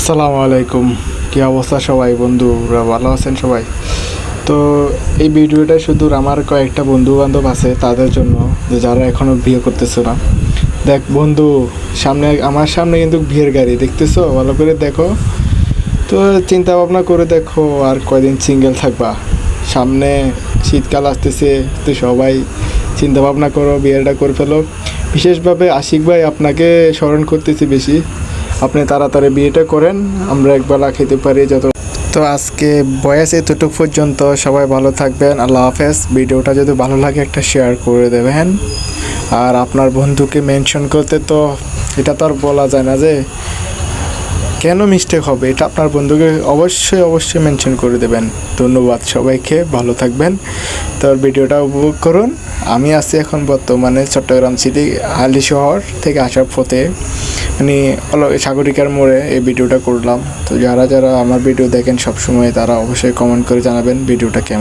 আসসালামু আলাইকুম। কি অবস্থা সবাই? বন্ধুরা ভালো আছেন সবাই? তো এই ভিডিওটা শুধু আমার কয়েকটা বন্ধু বান্ধব আছে তাদের জন্য, যে যারা এখনও বিয়ে করতেছে না। দেখ বন্ধু, আমার সামনে কিন্তু বিয়ের গাড়ি দেখতেছো, ভালো করে দেখো। তো চিন্তা ভাবনা করে দেখো আর কয়দিন সিঙ্গেল থাকবা। সামনে শীতকাল আসতেছে, তো সবাই চিন্তা ভাবনা করো, বিয়েটা করে ফেলো। বিশেষভাবে আশিক ভাই আপনাকে স্মরণ করতেছি বেশি, আপনি তাড়াতাড়ি বিয়েটা করেন, আমরা একবেলা খেতে পারি যত। তো আজকে বয়স এতটুকু পর্যন্ত, সবাই ভালো থাকবেন, আল্লাহ হাফেজ। ভিডিওটা যদি ভালো লাগে একটা শেয়ার করে দেবেন, আর আপনার বন্ধুকে মেনশন করতে, তো এটা তো আর বলা যায় না যে কেন মিস্টেক হবে, এটা আপনার বন্ধুকে অবশ্যই মেনশন করে দেবেন। ধন্যবাদ সবাইকে, ভালো থাকবেন। তো ভিডিওটা উপভোগ করুন। আমি আছি এখন বর্তমানে চট্টগ্রাম সিটি হালি শহর থেকে আসার পথে, মানে সাগরিকার মোড়ে এই ভিডিওটা করলাম। তো যারা যারা আমার ভিডিও দেখেন সবসময়, তারা অবশ্যই কমেন্ট করে জানাবেন ভিডিওটা কেমন।